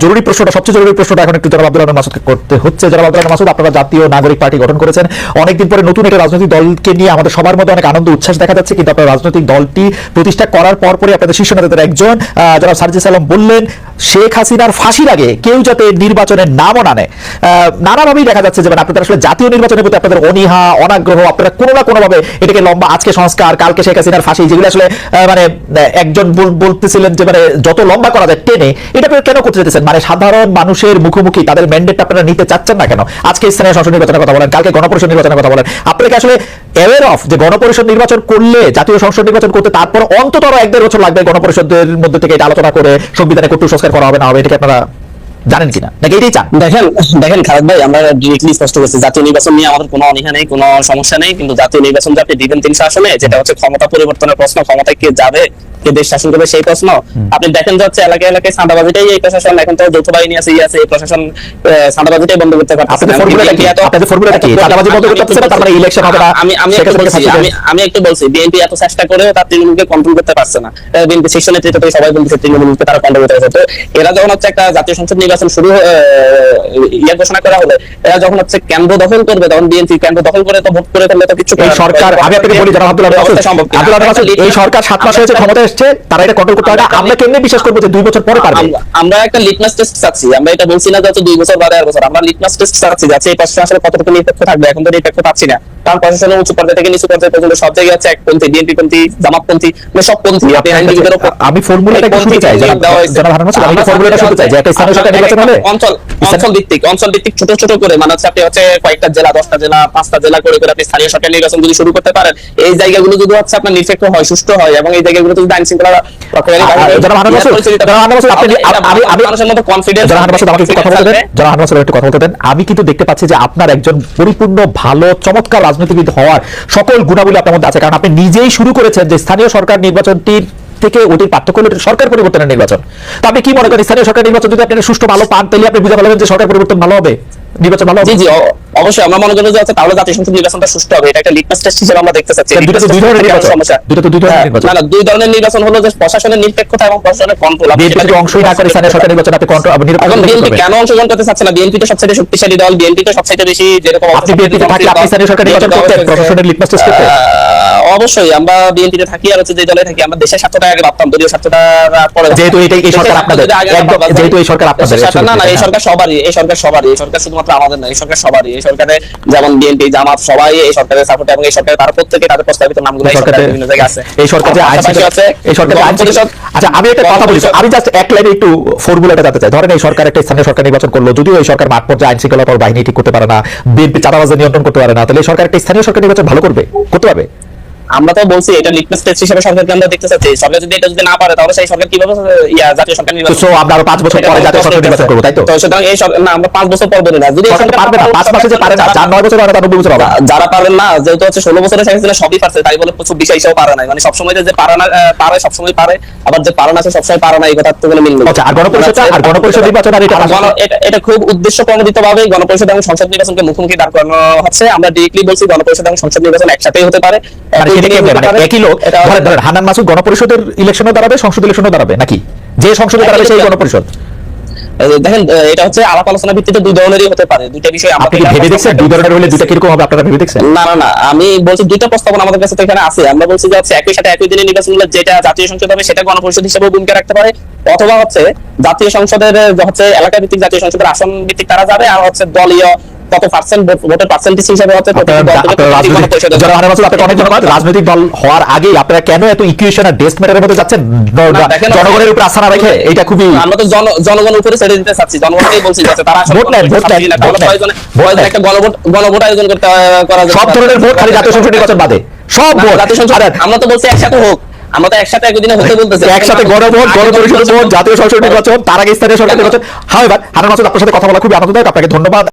জরুরি প্রশ্নটা, সবচেয়ে জরুরি প্রশ্নটা এখন একটু জনাব আব্দুল রহমান মাসুদকে করতে হচ্ছে। জনাব আব্দুল রহমান মাসুদ, আপনারা জাতীয় নাগরিক পার্টি গঠন করেছেন, অনেকদিন পরে নতুন একটা রাজনৈতিক দলকে নিয়ে আমাদের সবার মধ্যে অনেক আনন্দ উচ্ছ্বাস দেখা যাচ্ছে, কিন্তু আপনার রাজনৈতিক দলটি প্রতিষ্ঠা করার পরপরই আপনাদের শীর্ষ নেতাদের একজন জনাব সার্জিস আলম বললেন শেখ হাসিনার ফাঁসির আগে কেউ যাতে নির্বাচনের নামও না নেয়। নানাভাবেই দেখা যাচ্ছে যে আপনাদের আসলে জাতীয় নির্বাচনের প্রতি আপনাদের অনীহা, অনাগ্রহ, আপনারা কোনো না কোনোভাবে এটাকে লম্বা, আজকে সংস্কার, কালকে শেখ হাসিনার ফাঁসি, যেগুলো আসলে মানে একজন বলতেছিলেন যে মানে যত লম্বা করা যায় টেনে, এটা কেন করতে চাইতেছেন? মানে সাধারণ মানুষের মুখোমুখি তাদের ম্যান্ডেটটা আপনারা নিতে চাচ্ছেন না কেন? আজকে স্থানীয় সংসদ নির্বাচনের কথা বলেন, কালকে গণপরিষদ নির্বাচনের কথা বলেন, আপনারা কি আসলে অ্যাওয়ার অফ যে গণপরিষদ নির্বাচন করলে, জাতীয় সংসদ নির্বাচন করতে তারপর অন্তত 1-1.5 বছর লাগবে গণপরিষদের মধ্যে থেকে এটা আলোচনা করে সংবিধানে কটু সংস্কার করা হবে না হবে, এটাকে আপনারা জানেন কিনা, নাকি এটাই চান? দেখেন খালেদ ভাই, আমরা ডিরেক্টলি স্পষ্ট করছি জাতীয় নির্বাচন নিয়ে আমাদের কোনো অনীহা নেই, কোনো সমস্যা নেই, কিন্তু জাতীয় নির্বাচন যে আপনি দিবেন 300 আসনে, যেটা হচ্ছে ক্ষমতা পরিবর্তনের প্রশ্ন, ক্ষমতায় কে যাবে, কে দেশ শাসন করবে সেই প্রশ্ন। আপনি দেখেন যে হচ্ছে এলাকায় এলাকায় চাঁদাবাজিটাই এই প্রশাসন, এখন তো যৌথ বাহিনী আছে, এই প্রশাসন চাঁদাবাজিটাই বন্ধ করতে পারছে। আপনাদের ফর্মুলাটা কি? আপনাদের ফর্মুলাটা কি? চাঁদাবাজি বন্ধ করতে পারছে না, তার মানে ইলেকশন হবে না। আমি একটু বলছি, বিএনপি এত চেষ্টা করে তার তৃণমূলকে কন্ট্রোল করতে পারছে না। বিএনপি শীর্ষ নেতৃত্ব থেকে সবাই বলছে তৃণমূলকে তারা কন্ট্রোল করতে পারছে। তো এরা যখন হচ্ছে একটা জাতীয় সংসদ নির্বাচন শুরু ঘোষণা করা হলো, এরা যখন হচ্ছে কেন্দ্র দখল করবে, তখন বিএনপি কেন্দ্র দখল করে তো ভোট করে ফেললে তো কিছু সরকার। আমি আপনাকে বলি যারা আব্দুল মাসুদ, এই সরকার 7 মাস হয়েছে ক্ষমতায় এসেছে, তারা এটা কন্ট্রোল করতে পারে না। আমরা কেমনে বিশ্বাস করবো যে 2 বছর পরে পারবে? আমরা একটা লিটমাস টেস্ট চাচ্ছি, আমরা এটা বলছি না যে 2 বছর বা 1.5 বছর, আমরা লিটমাস টেস্ট চাচ্ছি যাচ্ছে এই প্রশাসন আসলে কতটুকু নিরপেক্ষ থাকবে। এখন তো নিরপেক্ষ পাচ্ছি না, কারণ প্রশাসনের উঁচু পর্যায়ে থেকে নিচু পর্যায়ে পর্যন্ত সব জায়গায় হচ্ছে একপন্থী, বিএনপি পন্থী, জামাতপন্থী, মানে সব পন্থী। আপনি আইনজীবীদের উপর আমি ফর্মুলাটা শুনতে চাই, যারা ধারণা ছিল, আমি ফর্মুলাটা শুনতে চাই যে একটা স্থানীয় সরকার নির্বাচন হলে অঞ্চল ভিত্তিক ছোট ছোট করে, মানে হচ্ছে আপনি হচ্ছে কয়েকটা জেলা, 10টা জেলা, 5টা জেলা করে করে আপনি স্থানীয় সরকার নির্বাচন যদি শুরু করতে পারেন, এই জায়গাগুলো যদি হচ্ছে আপনার নিরপেক্ষ হয়, সুষ্ঠু হয়, এবং এই জায়গাগুলোতে যদি আইন শৃঙ্খলা আমি কিন্তু দেখতে পাচ্ছি যে আপনার একজন পরিপূর্ণ ভালো চমৎকার রাজনীতিবিদ হওয়ার সকল গুণাবলী আপনার মধ্যে আছে, কারণ আপনি নিজেই শুরু করেছেন যে স্থানীয় সরকার নির্বাচনটির থেকে ওটির পার্থক্য হলো সরকার পরিবর্তনের নির্বাচন। তো আপনি কি মনে করেন স্থানীয় সরকার নির্বাচন যদি আপনি সুষ্ঠু ভালো পান, তাহলে আপনি বুঝতে পারবেন যে সরকার পরিবর্তন ভালো হবে, নির্বাচন ভালো হবে? জি অবশ্যই আমরা মনে করি যে তাহলে জাতীয় সংসদ নির্বাচনটা সুষ্ঠু হবে। এটা একটা লিটমাস টেস্ট হিসেবে আমরা দেখতে চাচ্ছি। দুটো তো দুই ধরনের নির্বাচন, না 2 ধরনের নির্বাচন হলো যে প্রশাসনের নিরপেক্ষতা এবং প্রশাসনের কন্ট্রোল। বিএনপি যদি অংশই না করে স্থানীয় সরকার নির্বাচন আপনি কন্ট্রোল এখন বিএনপি কেন অংশগ্রহণ করতে চাচ্ছে না? বিএনপি তো সবচেয়ে শক্তিশালী দল, বিএনপি তো সবচেয়ে বেশি যেরকম আপনি বিএনপিতে থাকি, আপনি স্থানীয় সরকার নির্বাচন করতে প্রশাসনের লিটমাস টেস্ট করতে। অবশ্যই আমরা বিএনপিতে থাকি, আর হচ্ছে যে দলে থাকি, আমরা দেশের স্বার্থটা আগে ভাবতাম, দলীয় স্বার্থটা পরে। যেহেতু এই সরকার আপনাদের, যেহেতু এই সরকার আপনাদের, না এই সরকার সবারই, এই সরকার শুধুমাত্র আমাদের না, এই সরকার সবারই, এই সরকারে যেমন বিএনপি, জামাত সবাই এই সরকারের সাপোর্ট, এবং এই সরকারের তার প্রত্যেকে তাদের প্রস্তাবিত নামগুলো এই সরকারের বিভিন্ন জায়গায় আছে। এই সরকার যে আছে, এই সরকারের আইন পরিষদ। আচ্ছা আমি একটা কথা বলি, আমি জাস্ট এক লাইনে একটু ফর্মুলাটা জানতে চাই। ধরেন এই সরকার একটা স্থানীয় সরকার নির্বাচন করলো, যদিও এই সরকার মাঠ পর্যায়ে আইন শৃঙ্খলা বাহিনী ঠিক করতে পারে না, বিএনপি চাঁদাবাজি নিয়ন্ত্রণ করতে পারে না, তাহলে এই সরকার একটা স্থানীয় সরকার নির্বাচন ভালো করতে পারবে? আমরা তো বলছি এটা লিটমাস টেস্ট হিসেবে সরকারকে আমরা দেখতে চাচ্ছি। সরকার যদি এটা যদি না পারে, তাহলে সেই সরকার কিভাবে জাতীয় সরকার নির্বাচন? তো আমরা আরো 5 বছর পরে জাতীয় সরকার নির্বাচন করব, তাই তো? তো সুতরাং এই সরকার না, আমরা 5 বছর পর বলি না, যদি এই সরকার পারবে না, 5 মাসে যে পারে না, 4-9 বছর পারে, 90 বছর হবে। যারা পারেন না, যেহেতু হচ্ছে 16 বছরের শেষ দিনে সবই পারছে, তাই বলে 24 হিসেবে পারে না, মানে সবসময় যে পারে না, পারে সবসময় পারে, আবার যে পারে না সে সবসময় পারে না, এই কথা তো কোনো মিল নেই। আচ্ছা, আর গণপরিষদ নির্বাচন, আর এটা খুব উদ্দেশ্য প্রণোদিতভাবে গণপরিষদ এবং সংসদ নির্বাচনকে মুখোমুখি দাঁড় করানো হচ্ছে। আমরা ডিরেক্টলি বলছি গণপরিষদ এবং সংসদ নির্বাচন একসাথেই হতে পারে। একই লোক ধরেন হান্নান মাসুদ গণপরিষদের ইলেকশনও দাঁড়াবে, সংসদ ইলেকশনও দাঁড়াবে, নাকি যে সংসদে দাঁড়াবে সেই গণপরিষদ? দেখেন এটা হচ্ছে আলাপ আলোচনা ভিত্তিতে 2 ধরনেরই হতে পারে, দুইটা বিষয় আপনি ভেবে দেখছেন 2 ধরনের হলে দুইটা কিরকম হবে আপনারা ভেবে দেখছেন? না আমি বলছি দুইটা প্রস্তাবনা আমাদের কাছে তো এখানে আছে। আমরা বলছি যে হচ্ছে একই সাথে একই দিনে নির্বাচন হলে যেটা জাতীয় সংসদ হবে সেটা গণপরিষদ হিসেবে ভূমিকা রাখতে পারে, অথবা হচ্ছে জাতীয় সংসদের হচ্ছে এলাকা ভিত্তিক জাতীয় সংসদের আসন ভিত্তিক তারা যাবে, আর হচ্ছে দলীয় কত পার্সেন্ট ভোটের পার্সেন্টেজ হিসেবে হচ্ছে রাজনৈতিক দল হওয়ার আগে আপনারা কেন এত ইকুয়েশন আর ডেস্ক ম্যাটারের মধ্যে যাচ্ছেন? জনগণের উপর আস্থা না রেখে এটা খুবই, আমরা তো জনগণের উপরে ছেড়ে দিতে চাচ্ছি, জনগণকেই বলছি যে তারা ভোট নেন, একটা গণভোট আয়োজন করতে করা সব ধরনের ভোট, খালি জাতীয় সংসদ নির্বাচন বাদে সব ভোট জাতীয় সংসদ। আমরা তো বলছি একসাথে হোক, আমরা তো একসাথে একদিনে হতে বলতেছি, একসাথে গণভোট, গণপরিষদ ভোট, জাতীয় সংসদ নির্বাচন, তার আগে স্থানীয় সরকার নির্বাচন। হাওয়েভার হান্নান মাসুদ, আপনার সাথে কথা বলা খুবই আনন্দদায়ক, আপনাকে ধন্যবাদ।